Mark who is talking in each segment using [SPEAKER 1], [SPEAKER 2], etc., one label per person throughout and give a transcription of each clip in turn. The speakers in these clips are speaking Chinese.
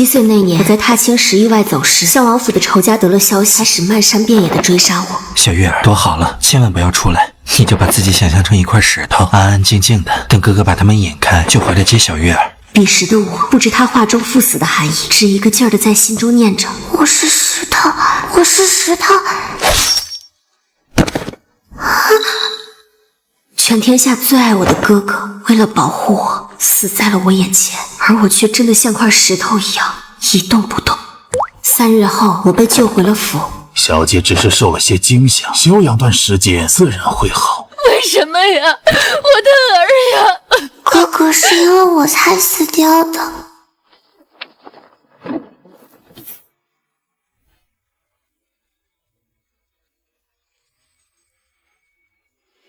[SPEAKER 1] 7岁那年，我在踏青10亿外走时，襄王府的仇家得了消息，开始漫山遍野的追杀我。
[SPEAKER 2] 小月儿，躲好了，千万不要出来，你就把自己想象成一块石头，安安静静的，等哥哥把他们引开，就回来接小月儿。
[SPEAKER 1] 彼时的我不知他话中赴死的含义，只一个劲儿的在心中念着：我是石头，我是石头。全天下最爱我的哥哥，为了保护我，死在了我眼前，而我却真的像块石头一样一动不动。3日后，我被救回了府。
[SPEAKER 3] 小姐只是受了些惊吓，休养段时间自然会好。
[SPEAKER 4] 为什么呀，我的儿呀！
[SPEAKER 1] 哥哥是因为我才死掉的。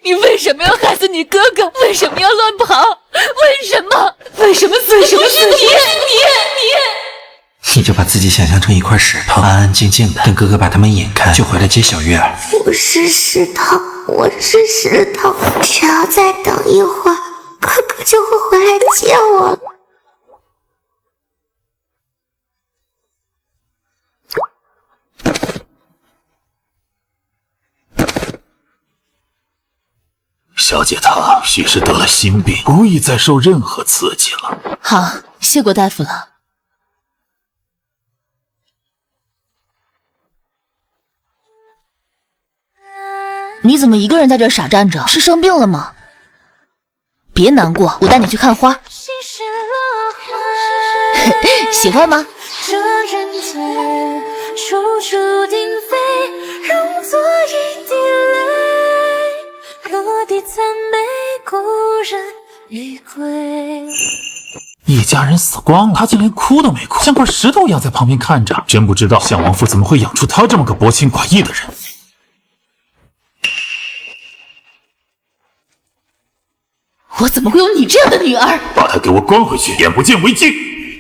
[SPEAKER 4] 你为什么要害死你哥哥？为什么要乱跑？为什么？为什么死的不是你？
[SPEAKER 2] 你就把自己想象成一块石头，安安静静的，等哥哥把他们引开，就回来接小月儿。
[SPEAKER 1] 我是石头，我是石头，只要再等一会儿，哥哥就会回来接我了。
[SPEAKER 3] 小姐她许是得了心病，不宜再受任何刺激了。
[SPEAKER 4] 好，谢过大夫了。你怎么一个人在这傻站着？是生病了吗？别难过，我带你去看花。喜欢吗？
[SPEAKER 3] 一家人死光了，他竟连哭都没哭，像块石头一样在旁边看着。真不知道襄王府怎么会养出他这么个薄情寡义的人。
[SPEAKER 4] 我怎么会有你这样的女儿？
[SPEAKER 3] 把他给我关回去，眼不见为净。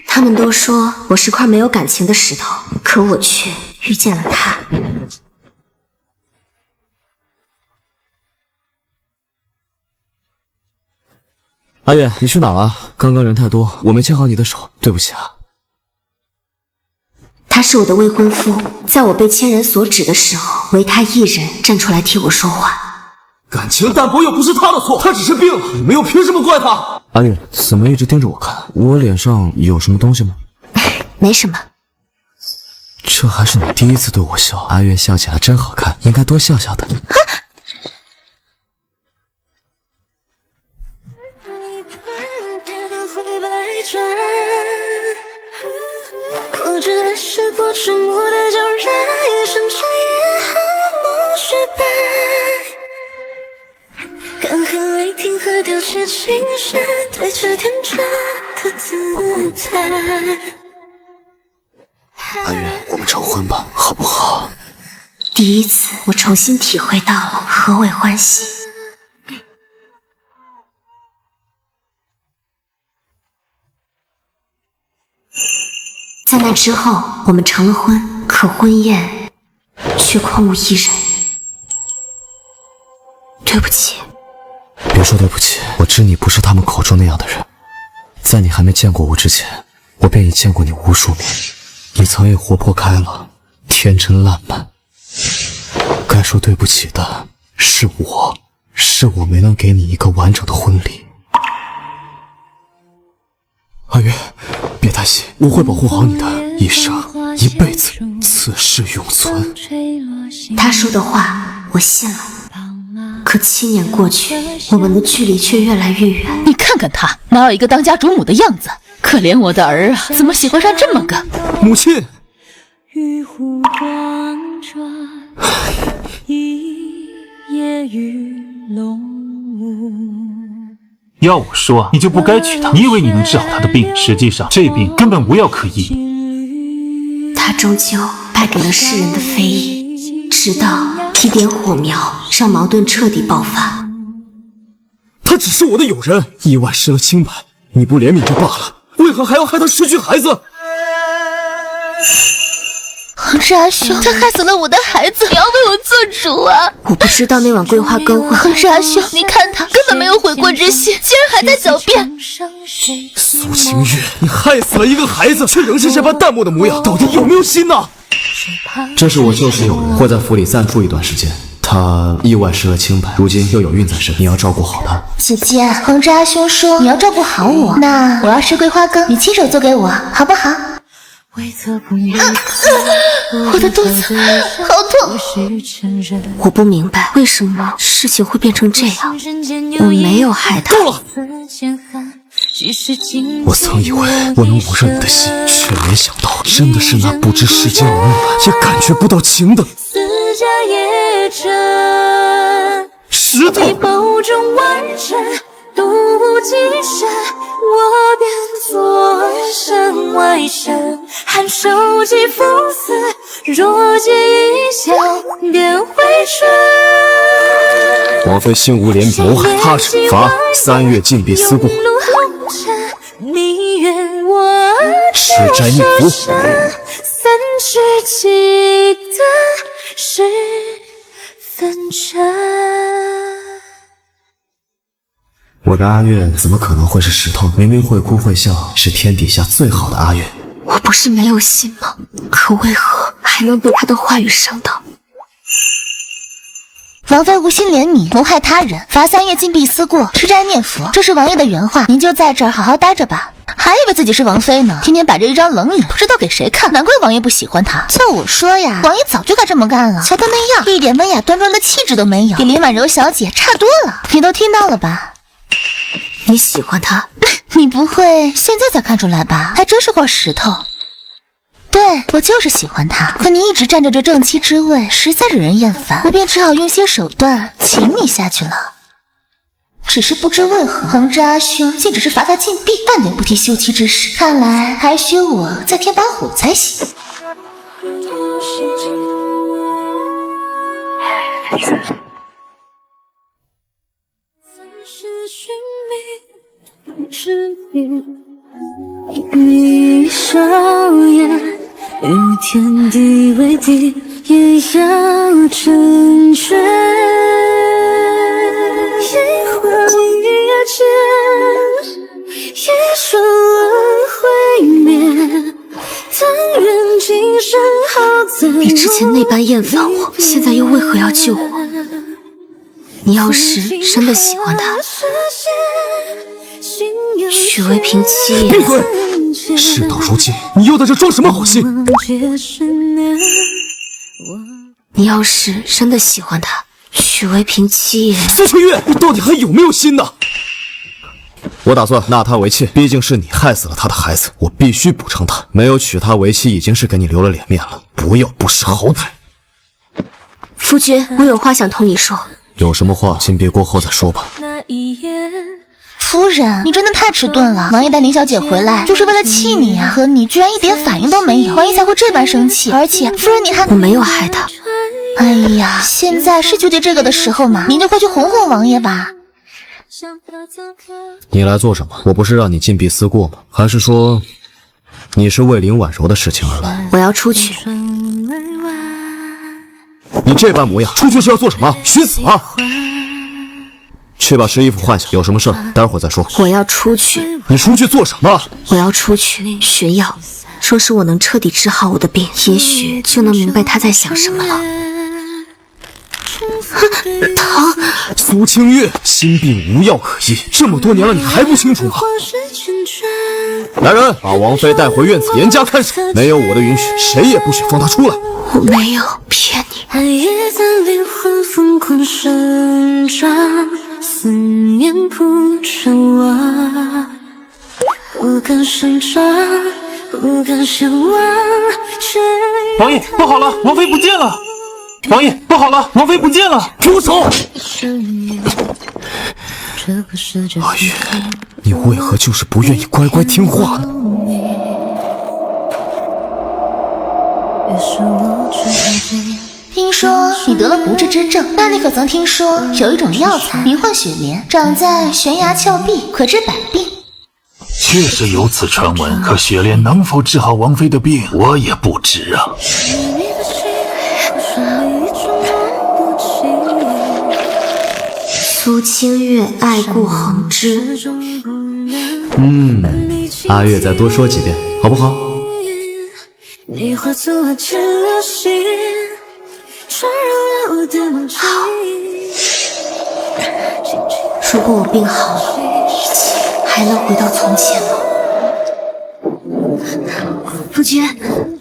[SPEAKER 1] 他们都说我是块没有感情的石头，可我却遇见了他。
[SPEAKER 5] 阿月，你去哪了？刚刚人太多，我没牵好你的手，对不起啊。
[SPEAKER 1] 他是我的未婚夫，在我被千人所指的时候，唯他一人站出来替我说话。
[SPEAKER 5] 感情淡薄又不是他的错，他只是病了，你们又凭什么怪他？阿月，怎么一直盯着我看？我脸上有什么东西吗？
[SPEAKER 1] 没什么。
[SPEAKER 5] 这还是你第一次对我笑，阿月笑起来真好看，应该多笑笑的。
[SPEAKER 6] 我只爱是不沉默的叫人，夜深彻夜和梦雪白，干涸雷霆和凋谢青山，对着天真的姿态。
[SPEAKER 5] 阿月，我们成婚吧，好不好？
[SPEAKER 1] 第一次，我重新体会到了何为欢喜。在那之后，我们成了婚，可婚宴却空无一人。对不起。
[SPEAKER 5] 别说对不起，我知你不是他们口中那样的人。在你还没见过我之前，我便已见过你无数面。你曾也活泼开朗，天真烂漫。该说对不起的是我没能给你一个完整的婚礼。阿月，别担心，我会保护好你的，一生一辈子，此事永存。
[SPEAKER 1] 他说的话我信了，可7年过去，我们的距离却越来越远。
[SPEAKER 4] 你看看他，哪有一个当家主母的样子？可怜我的儿啊，怎么喜欢上这么个
[SPEAKER 5] 母亲？
[SPEAKER 6] 玉壶光转，一夜鱼龙舞。
[SPEAKER 3] 要我说，你就不该娶她。你以为你能治好她的病，实际上这病根本无药可医。
[SPEAKER 1] 她终究败给了世人的非议，直到提点火苗，让矛盾彻底爆发。
[SPEAKER 5] 他只是我的友人，意外失了清白，你不怜悯就罢了，为何还要害他失去孩子？
[SPEAKER 1] 恒之阿兄，他害死了我的孩子，你要为我做主啊！我不知道那碗桂花羹会。恒之阿兄，你看他根本没有悔过之心，竟然还在狡辩。
[SPEAKER 5] 苏清月，你害死了一个孩子，却仍是这般淡漠的模样，到底有没有心呢？这是我旧时友人，会在府里暂住一段时间。他意外失了清白，如今又有孕在身，你要照顾好他。
[SPEAKER 1] 姐姐，恒之阿兄说你要照顾好我，那我要吃桂花羹，你亲手做给我，好不好？我的肚子好痛。我不明白为什么事情会变成这样，我没有害他。
[SPEAKER 5] 够了！我曾以为我能捂热你的心，却没想到真的是那不知世间冷暖也感觉不到情的石头。
[SPEAKER 6] 独步几身，我便左身外身，含手机赴死，若结一笑便回春。
[SPEAKER 5] 王妃心无怜悯谋害他人，罚3月禁闭思过，
[SPEAKER 6] 你愿我
[SPEAKER 5] 吃斋念佛，
[SPEAKER 6] 三世记得是分真。
[SPEAKER 5] 我的阿月怎么可能会是石头？明明会哭会笑，是天底下最好的阿月。
[SPEAKER 1] 我不是没有心吗？可为何还能被他的话语伤到？王妃无心怜悯，谋害他人，罚3月禁闭思过，吃斋念佛，这是王爷的原话。您就在这儿好好待着吧。还以为自己是王妃呢，天天摆着一张冷脸，不知道给谁看。难怪王爷不喜欢他。叫我说呀，王爷早就该这么干了。瞧他那样，一点温雅端庄的气质都没有，比林婉柔小姐差多了。你都听到了吧？你喜欢他？你不会现在才看出来吧？还真是块石头。对，我就是喜欢他，可你一直占着这正妻之位，实在惹人厌烦，我便只好用些手段请你下去了。只是不知为何，恒之阿兄竟只是罚他禁闭，半点不提休妻之事，看来还需我再添把火才行。
[SPEAKER 6] 你笑颜，与天地为敌，也要成全。烟花一见，也说会灭。但愿今生好在
[SPEAKER 1] 你之前那般厌烦我，现在又为何要救我？你要是真的喜欢他，许为平妻也。
[SPEAKER 5] 闭嘴！事到如今，你又在这装什么好心？
[SPEAKER 1] 你要是真的喜欢他，许为平妻也。
[SPEAKER 5] 苏清月，你到底还有没有心呢？我打算纳她为妾，毕竟是你害死了她的孩子，我必须补偿她。没有娶她为妻，已经是给你留了脸面了，不要不识好歹。
[SPEAKER 1] 夫君，我有话想同你说。
[SPEAKER 5] 有什么话，禁闭过后再说吧。
[SPEAKER 1] 夫人，你真的太迟钝了。王爷带林小姐回来，就是为了气你啊！可你居然一点反应都没有，王爷才会这般生气。而且，夫人你还……我没有害他。哎呀，现在是纠结这个的时候吗？您就快去哄哄王爷吧。
[SPEAKER 5] 你来做什么？我不是让你禁闭思过吗？还是说，你是为林婉柔的事情而来？
[SPEAKER 1] 我要出去。
[SPEAKER 5] 你这般模样，出去是要做什么？寻死啊！去把湿衣服换下，有什么事待会儿再说。
[SPEAKER 1] 我要出去。
[SPEAKER 5] 你出去做什么？
[SPEAKER 1] 我要出去学药，说是我能彻底治好我的病，也许就能明白他在想什么了。疼！
[SPEAKER 5] 苏清月，心病无药可医，这么多年了，你还不清楚吗？来人，把王妃带回院子，严加看守。没有我的允许，谁也不许放她出来。
[SPEAKER 1] 我没有骗你。
[SPEAKER 6] 暗夜在灵魂疯狂生长，思念铺成网，不敢生长，不敢向往。
[SPEAKER 3] 王爷，不好了，王妃不见了！王爷，不好了，王妃不见了！
[SPEAKER 5] 给我走！阿月，你为何就是不愿意乖乖听话呢？
[SPEAKER 1] 听说你得了不治之症，那你可曾听说有一种药材名唤雪莲，长在悬崖峭壁，可治百病？
[SPEAKER 3] 确实有此传闻，可雪莲能否治好王妃的病，我也不知啊。
[SPEAKER 6] 苏清月爱顾恒之。
[SPEAKER 5] 阿月再多说几遍，好不好？
[SPEAKER 6] 你化作了这流星，穿入了我的梦境。如果我病好了，一切还能回到从前吗？夫君，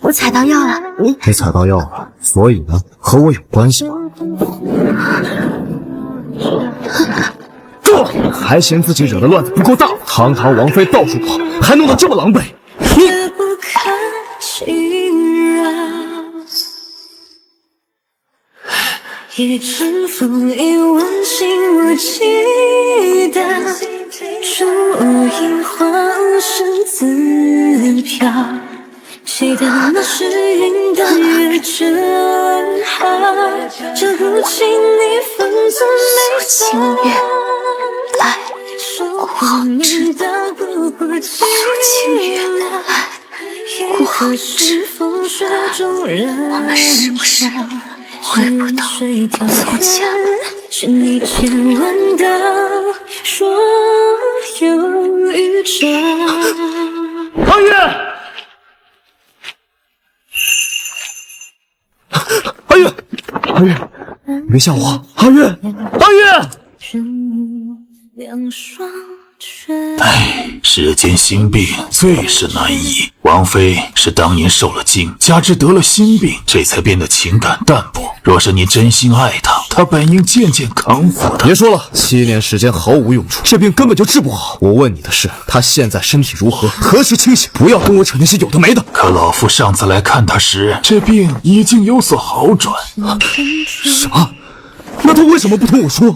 [SPEAKER 6] 我采到药了。
[SPEAKER 5] 你采到药了，所以呢，和我有关系吗？住！还嫌自己惹的乱子不够大，堂堂王妃到处跑，还弄得这么狼狈。你
[SPEAKER 6] 不堪侵扰，一阵风，一吻心，我记得。烛影晃身自飘，记得那是云淡月正好，这如今你分寸没
[SPEAKER 1] 清月爱顾恒之，苏清月爱顾恒之，我们是不是回不到从前了？
[SPEAKER 6] 是你千万道说有预兆。
[SPEAKER 5] 阿月，阿月，阿月，你别吓我！阿月，阿月！
[SPEAKER 3] 世间心病最是难医。王妃是当年受了惊，加之得了心病，这才变得情感淡薄。若是你真心爱她，她本应渐渐康复的。
[SPEAKER 5] 别说了，7年时间毫无用处，这病根本就治不好。我问你的是，她现在身体如何？何时清醒？不要跟我扯那些有的没的。
[SPEAKER 3] 可老夫上次来看她时，这病已经有所好转。
[SPEAKER 5] 什么？那她为什么不同我说？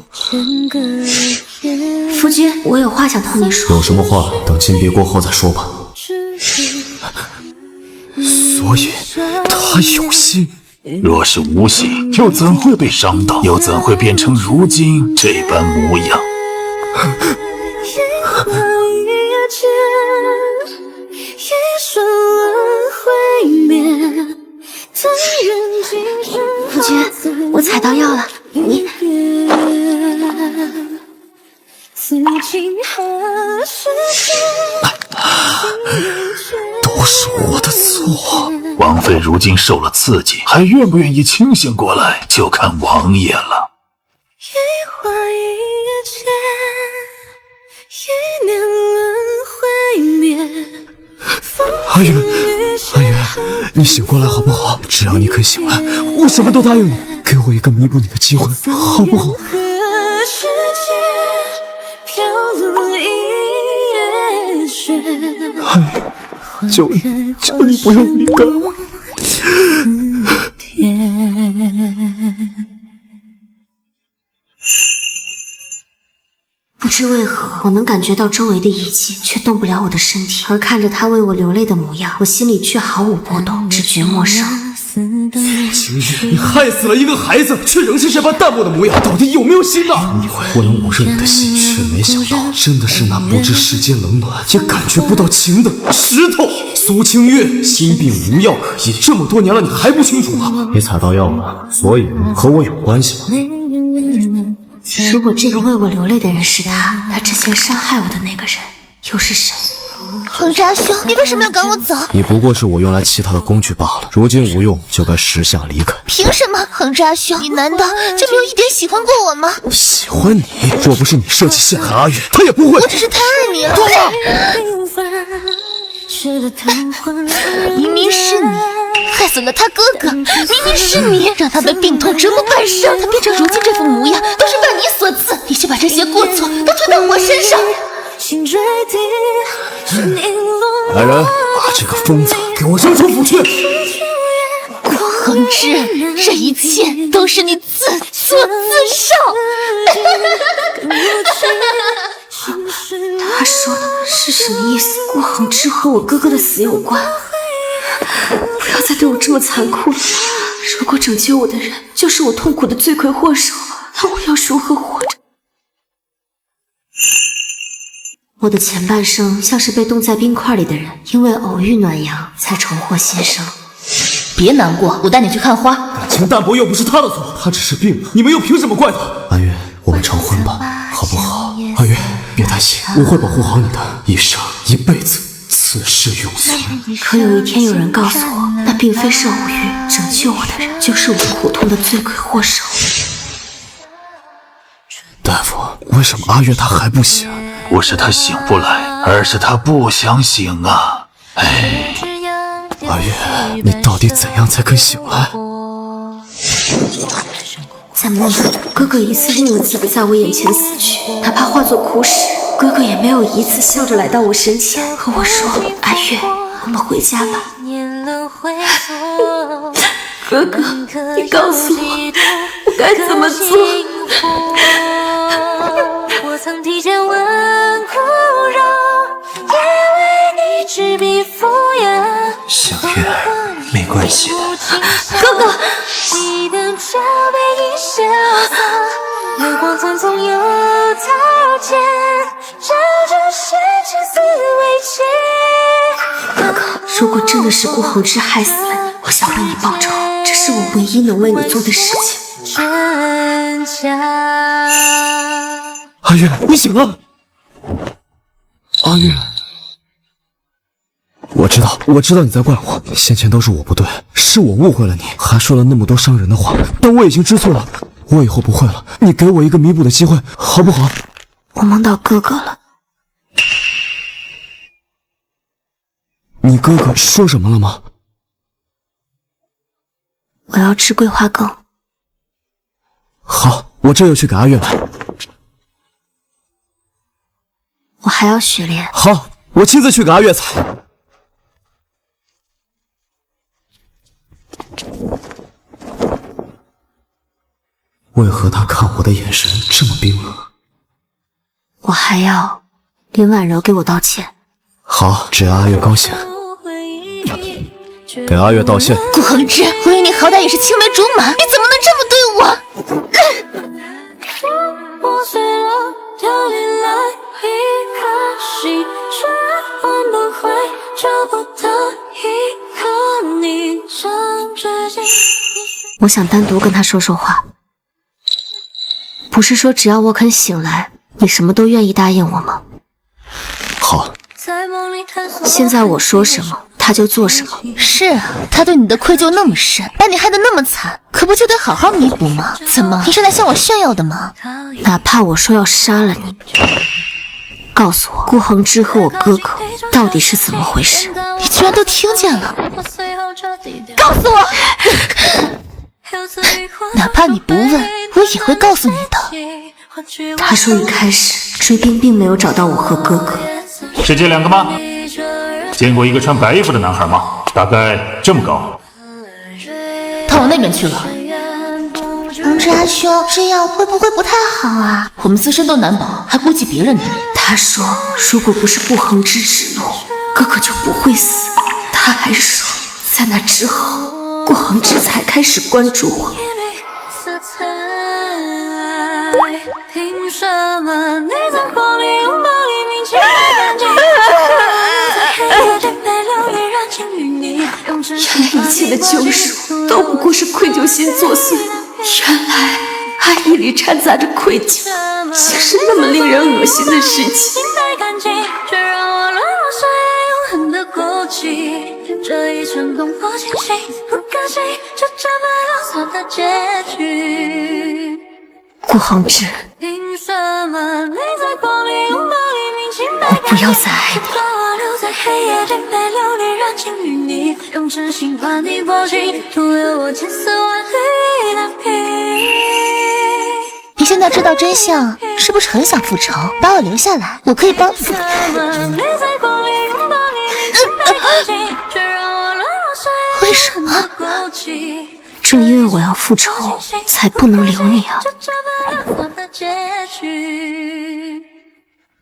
[SPEAKER 6] 夫君，我有话想同你说。
[SPEAKER 5] 有什么话，等金币过后再说吧。所以，他有心。
[SPEAKER 3] 若是无心，又怎会被伤到？又怎会变成如今这般模样？
[SPEAKER 6] 夫君，我采到药了。你
[SPEAKER 5] 都是我的错。
[SPEAKER 3] 王妃如今受了刺激，还愿不愿意清醒过来，就看王爷了。
[SPEAKER 5] 阿月，阿月，你醒过来好不好？只要你肯醒来，我什么都答应你。给我一个弥补你的机会，好不好？哎，求你不要离开我。
[SPEAKER 6] 不知为何，我能感觉到周围的一切，却动不了我的身体。而看着他为我流泪的模样，我心里却毫无波动，只觉陌生。
[SPEAKER 5] 清月，你害死了一个孩子，却仍是这般淡漠的模样，到底有没有心呢？我能捂热你的心，却没想到，真的是那不知世间冷暖，也感觉不到情的石头。苏清月，心病无药可医，这么多年了，你还不清楚吗？你采到药了，所以和我有关系吗？
[SPEAKER 6] 如果这个为我流泪的人是他，那之前伤害我的那个人又是谁？
[SPEAKER 1] 恒之阿兄，你为什么要赶我走？
[SPEAKER 5] 你不过是我用来气他的工具罢了，如今无用，就该识相离开。
[SPEAKER 1] 凭什么？恒之阿兄，你难道就没有一点喜欢过我吗？
[SPEAKER 5] 喜欢你？若不是你设计陷害阿月，他也不会。
[SPEAKER 1] 我只是太爱你了。明明是你害死了他哥哥，明明是你让他被病痛折磨半生，他变成如今这副模样，都是拜你所赐。你却把这些过错都推到我身上。
[SPEAKER 5] 来人，把这个疯子给我扔出府去！
[SPEAKER 1] 恒之，这一切都是你自作自受。
[SPEAKER 6] 他说的是什么意思？顾恒之和我哥哥的死有关？不要再对我这么残酷了！如果拯救我的人就是我痛苦的罪魁祸首，那我要如何活着？我的前半生像是被冻在冰块里的人，因为偶遇暖阳才重获新生。
[SPEAKER 1] 别难过，我带你去看花。
[SPEAKER 5] 感情淡薄又不是他的错，他只是病了，你们又凭什么怪他？阿月，我们成婚吧，好不好？阿月，别担心，我会保护好你的，一生一辈子，此事永存。
[SPEAKER 6] 可有一天，有人告诉我，那并非是偶遇，拯救我的人就是我苦痛的罪魁祸首。
[SPEAKER 5] 大夫，为什么阿月她还不醒？
[SPEAKER 3] 不是他醒不来，而是他不想醒啊！哎，
[SPEAKER 5] 阿月，你到底怎样才肯醒来？
[SPEAKER 6] 在梦里，哥哥一次又一次的在我眼前死去，哪怕化作苦屎，哥哥也没有一次笑着来到我身前和我说：“阿月，我们回家吧。”哥哥，你告诉我，我该怎么做？我曾提前问苦肉，也为你执笔敷衍。
[SPEAKER 2] 小月儿，没关系的。
[SPEAKER 6] 哥哥，记得这杯一潇洒，流光匆匆又掏剑，这世千丝为情。哥哥，如果真的是顾恒之害死了你，我想为你报仇，这是我唯一能为你做的事情。真假。
[SPEAKER 5] 阿月，你醒了！阿月，我知道你在怪我，先前都是我不对，是我误会了你，还说了那么多伤人的话，但我已经知错了，我以后不会了，你给我一个弥补的机会，好不好？
[SPEAKER 6] 我梦到哥哥了。
[SPEAKER 5] 你哥哥说什么了吗？
[SPEAKER 6] 我要吃桂花羹。
[SPEAKER 5] 好，我这就去给阿月买。
[SPEAKER 6] 我还要雪莲。
[SPEAKER 5] 好，我亲自去给阿月采。为何他看我的眼神这么冰冷？
[SPEAKER 6] 我还要林婉柔给我道歉。
[SPEAKER 5] 好，只要阿月高兴。给阿月道歉。
[SPEAKER 1] 顾恒之，我以你好歹也是青梅竹马，你怎么能这么对我？
[SPEAKER 6] 我想单独跟他说说话。不是说只要我肯醒来，你什么都愿意答应我吗？
[SPEAKER 5] 好。
[SPEAKER 6] 现在我说什么他就做什么。
[SPEAKER 1] 是啊，他对你的愧疚那么深，把你害得那么惨，可不就得好好弥补吗？怎么，你是来向我炫耀的吗？
[SPEAKER 6] 哪怕我说要杀了你，告诉我顾恒之和我哥哥到底是怎么回事？
[SPEAKER 1] 你居然都听见了，告诉我！哪怕你不问，我也会告诉你的。
[SPEAKER 6] 他说一开始追兵并没有找到我和哥哥。
[SPEAKER 3] 是这两个吗？见过一个穿白衣服的男孩吗？大概这么高。
[SPEAKER 1] 他往那边去了。
[SPEAKER 7] 恒之阿兄，这样会不会不太好啊？
[SPEAKER 1] 我们自身都难保，还顾及别人呢。
[SPEAKER 6] 他说如果不是顾恒之指路，哥哥就不会死。他还说在那之后顾恒之才开始关注我。凭什么你在风里拥抱黎明前的干净？原来一切的救赎都不过是愧疚心作祟，原来爱意里掺杂着愧疚，竟是那么令人恶心的事情。这一场动魄惊心，不甘心就这么落错的结局。顾恒之，凭什么你在风里拥抱黎明前的感觉？我不要再爱你。留在黑夜顶被流离燃尽于你，用真心把你抱紧，徒留我千丝万缕的皮。
[SPEAKER 1] 你现在知道真相，是不是很想复仇？把我留下来，我可以帮助你。为什么？
[SPEAKER 6] 正因为我要复仇，才不能留你啊！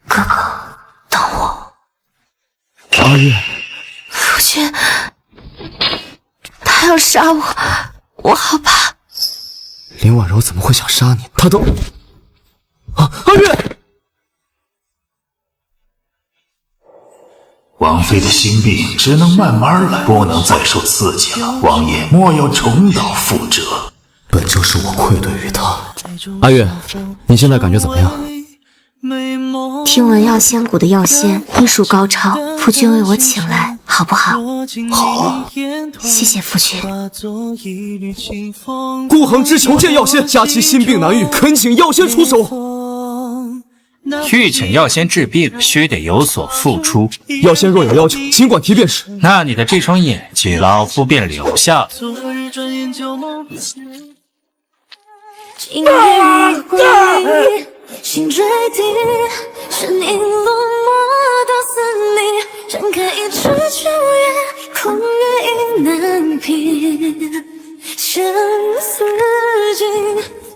[SPEAKER 6] 哥哥，等我。
[SPEAKER 5] 阿月，
[SPEAKER 6] 夫君，他要杀我，我好怕。
[SPEAKER 5] 林婉柔怎么会想杀你？他都……啊，阿月！
[SPEAKER 3] 王妃的心病只能慢慢来，不能再受刺激了。王爷莫要重蹈覆辙。
[SPEAKER 5] 本就是我愧对于他。阿月，你现在感觉怎么样？
[SPEAKER 6] 听闻药仙谷的药仙医术高超，夫君为我请来，好不好？
[SPEAKER 5] 好啊，
[SPEAKER 6] 谢谢夫君。
[SPEAKER 5] 孤恒之求见药仙，佳期心病难愈，恳请药仙出手。
[SPEAKER 8] 欲请药仙治病，须得有所付出。
[SPEAKER 5] 药仙若有要求，尽管提便是。
[SPEAKER 8] 那你的这双眼睛，老夫便留下了。
[SPEAKER 6] 今日回忆，心坠地，身影落寞到死里，展开一池秋月，空余意难平。相思尽，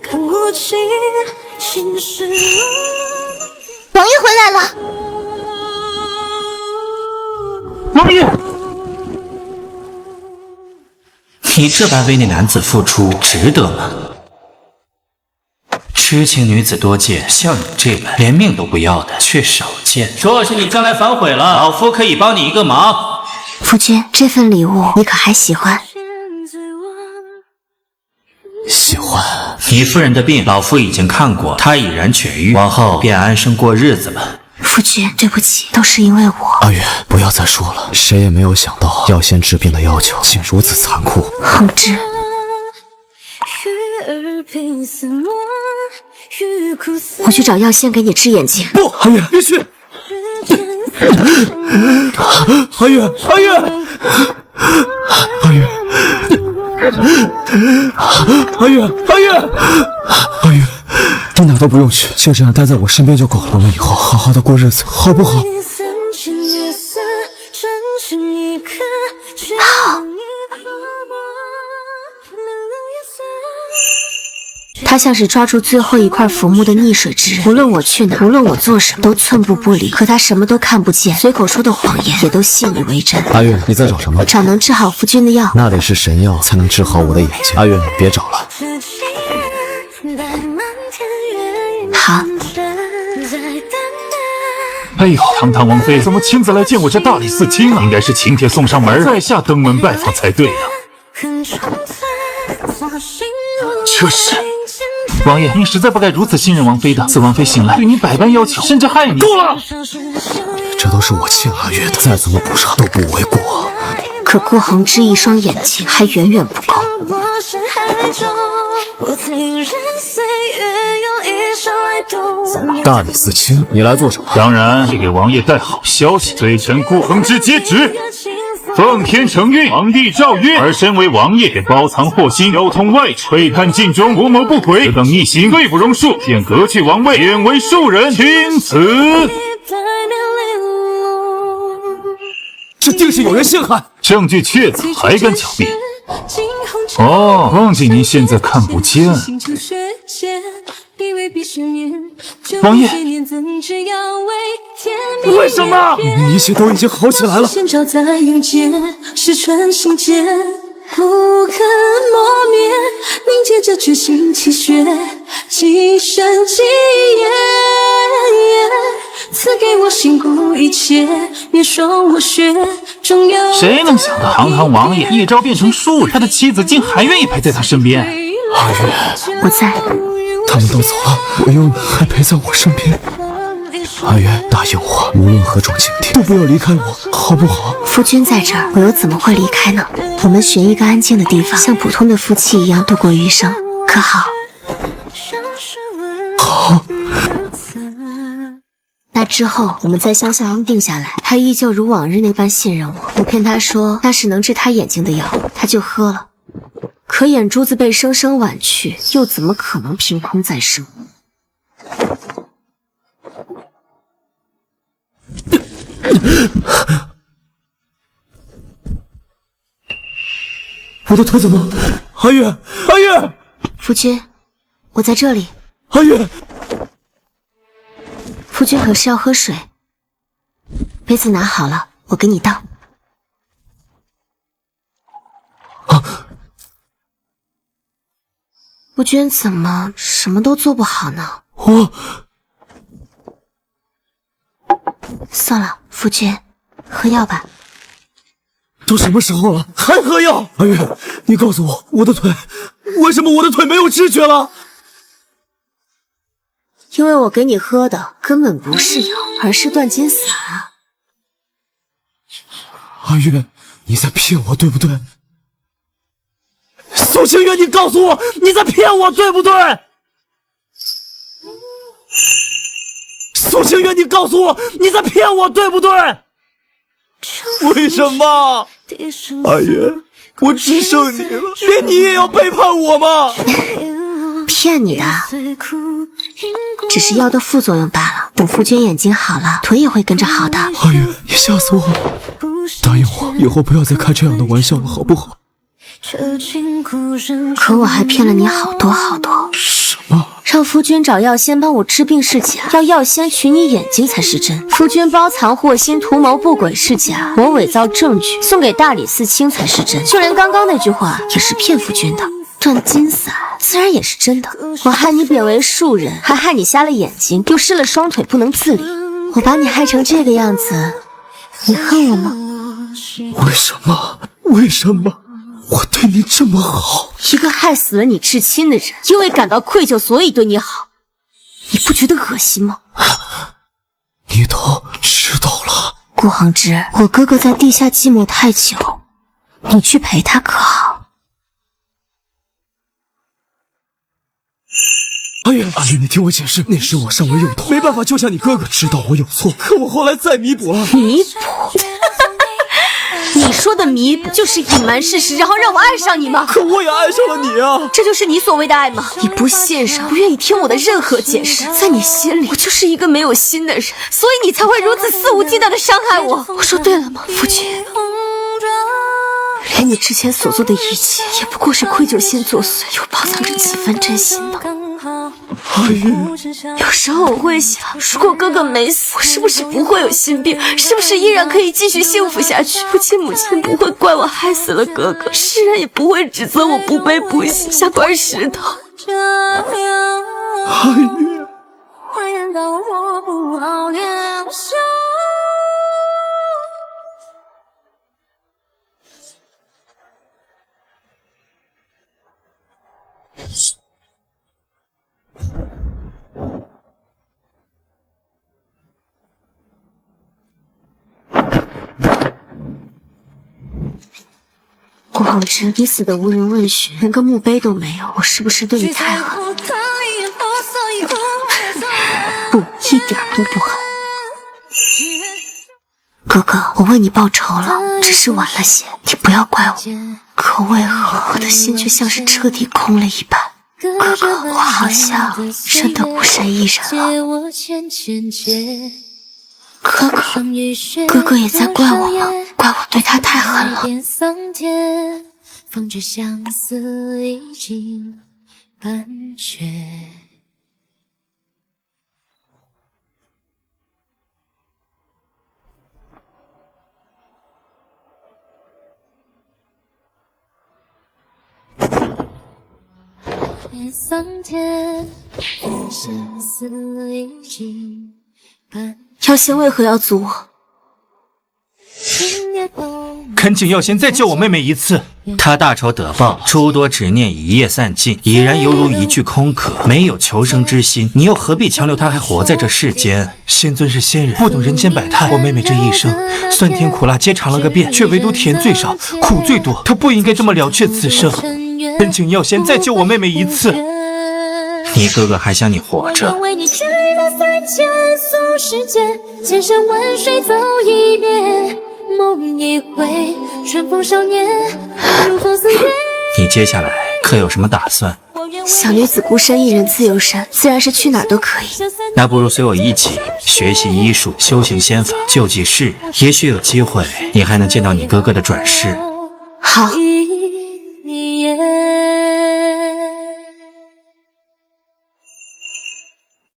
[SPEAKER 6] 看无情，心事。
[SPEAKER 1] 王爷回来了。
[SPEAKER 3] 王爷，
[SPEAKER 2] 你这般为那男子付出，值得吗？痴情女子多见，像你这般连命都不要的却少见。若是你将来反悔了，老夫可以帮你一个忙。
[SPEAKER 6] 夫君，这份礼物你可还喜欢？
[SPEAKER 5] 喜欢。
[SPEAKER 2] 你夫人的病，老夫已经看过，她已然痊愈，往后便安生过日子吧。
[SPEAKER 6] 夫君，对不起，都是因为我。
[SPEAKER 5] 阿月，不要再说了。谁也没有想到，药仙治病的要求竟如此残酷。
[SPEAKER 6] 恒之，我去找药仙给你治眼睛。
[SPEAKER 5] 不，阿月，别去。阿月，阿月，阿月。阿月，阿月，阿月，你哪都不用去，就这样待在我身边就够了。我们以后好好的过日子，好不好？
[SPEAKER 6] 好。他像是抓住最后一块浮木的溺水之人，无论我去哪，无论我做什么，都寸步不离。可他什么都看不见，随口说的谎言也都信以为真。
[SPEAKER 5] 阿月，你在找什么？
[SPEAKER 6] 找能治好夫君的药。
[SPEAKER 5] 那得是神药才能治好我的眼睛。阿月，别找了。
[SPEAKER 6] 好。
[SPEAKER 3] 哎呦，堂堂王妃怎么亲自来见我这大理寺卿啊？应该是请帖送上门，在下登门拜访才对呀。这是。王爷，您实在不该如此信任王妃的。自王妃醒来，对你百般要求，甚至害你。够了！
[SPEAKER 5] 这都是我欠阿月的，再怎么补偿都不为过。
[SPEAKER 6] 可顾恒之一双眼睛还远远不够。
[SPEAKER 5] 大理寺卿，你来做什么？
[SPEAKER 3] 当然是给王爷带好消息。罪臣顾恒之接旨。奉天承运，皇帝诏曰：而身为王爷，便包藏祸心，交通外处，窥探禁中，图谋不轨，此等逆行，罪不容恕。现革去王位，贬为庶人，钦此。
[SPEAKER 5] 这定是有人陷害，
[SPEAKER 3] 证据确凿，还敢狡辩？哦，忘记您现在看不见。王爷，
[SPEAKER 5] 为什么？明明一切都已经好起来了。
[SPEAKER 6] 先照在云间，是穿心间，不可磨灭，凝结着决心气血，几生几夜，赐给我心骨一切，别说我血中有。
[SPEAKER 3] 谁能想到，堂堂王爷一朝变成庶人，他的妻子竟还愿意陪在他身边。
[SPEAKER 5] 阿月，
[SPEAKER 6] 我在。
[SPEAKER 5] 他们都走了，唯有你还陪在我身边。阿月，答应我，无论何种境地都不要离开我，好不好？
[SPEAKER 6] 夫君在这儿，我又怎么会离开呢？我们寻一个安静的地方，像普通的夫妻一样度过余生，可好？
[SPEAKER 5] 好。
[SPEAKER 6] 那之后，我们在香香安定下来，他依旧如往日那般信任我。我骗他说那是能治他眼睛的药，他就喝了。可眼珠子被生生剜去，又怎么可能凭空再生？
[SPEAKER 5] 我的腿怎么？阿月，阿月，
[SPEAKER 6] 夫君，我在这里。
[SPEAKER 5] 阿月，
[SPEAKER 6] 夫君可是要喝水？杯子拿好了，我给你倒。夫君怎么什么都做不好呢？算了，夫君，喝药吧。
[SPEAKER 5] 都什么时候了，还喝药？阿月，你告诉我，我的腿为什么我的腿没有知觉了？
[SPEAKER 9] 因为我给你喝的根本不是药，而是断筋散啊！
[SPEAKER 5] 阿月，你在骗我对不对？苏清月，你告诉我你在骗我对不对？苏清月，你告诉我你在骗我对不对？为什么？阿月，我只剩你了，连你也要背叛我吗？
[SPEAKER 9] 骗你的，只是药的副作用罢了。等夫君眼睛好了，腿也会跟着好的。
[SPEAKER 5] 阿月，你吓死我了！答应我，以后不要再开这样的玩笑了，好不好？
[SPEAKER 9] 可我还骗了你好多好多。
[SPEAKER 5] 什么？
[SPEAKER 9] 让夫君找药仙帮我治病是假，要药仙取你眼睛才是真。夫君包藏祸心，图谋不轨是假，我伪造证据送给大理寺卿才是真。就连刚刚那句话也是骗夫君的。断筋散自然也是真的，我害你贬为庶人，还害你瞎了眼睛，又失了双腿不能自理。我把你害成这个样子，你恨我吗？
[SPEAKER 5] 为什么？为什么？我对你这么好，
[SPEAKER 9] 一个害死了你至亲的人，因为感到愧疚，所以对你好，你不觉得恶心吗？
[SPEAKER 5] 你都知道了。
[SPEAKER 9] 顾恒之，我哥哥在地下寂寞太久，你去陪他可好？
[SPEAKER 5] 阿月，你听我解释，那时我尚未有头，没办法救下你哥哥，知道我有错，可我后来再弥补了。
[SPEAKER 9] 弥补？你说的弥补就是隐瞒事实，然后让我爱上你吗？
[SPEAKER 5] 可我也爱上了你啊！
[SPEAKER 9] 这就是你所谓的爱吗？你不信任，不愿意听我的任何解释，在你心里，我就是一个没有心的人，所以你才会如此肆无忌惮的伤害我。我说对了吗，夫君？连你之前所做的一切，也不过是愧疚心作祟，又包藏着几分真心吧。
[SPEAKER 5] 阿月，
[SPEAKER 9] 有时候我会想，如果哥哥没死，我是不是不会有心病？是不是依然可以继续幸福下去？父亲母亲不会怪我害死了哥哥，世人也不会指责我不悲不喜，像块石头。
[SPEAKER 5] 阿月，
[SPEAKER 9] 顾恒之，你死的无人问询，连个墓碑都没有，我是不是对你太狠？不，一点都不狠。哥哥，我为你报仇了，只是晚了些，你不要怪我。可为何我的心却像是彻底空了一般？哥哥，我好像真的孤身一人了。哥哥也在怪我吗？怪我对他太狠了。风之相思已经半雪。药仙为何要阻我？
[SPEAKER 8] 恳请药仙再救我妹妹一次。她大仇得报，诸多执念一夜散尽，已然犹如一具空壳，没有求生之心。你又何必强留她还活在这世间？
[SPEAKER 2] 仙尊是仙人，不懂人间百态。我妹妹这一生酸甜苦辣皆尝了个遍，却唯独甜最少，苦最多。她不应该这么了却此生。恳请药仙再救我妹妹一次。
[SPEAKER 8] 你哥哥还想你活着？
[SPEAKER 6] 为你去了三千俗世间，千山万水走一遍，梦一回，春风少年，如风似月。
[SPEAKER 8] 你接下来可有什么打算？
[SPEAKER 9] 小女子孤身一人自由身，自然是去哪儿都可以。
[SPEAKER 8] 那不如随我一起学习医术，修行仙法，救济世人。也许有机会，你还能见到你哥哥的转世。
[SPEAKER 9] 好。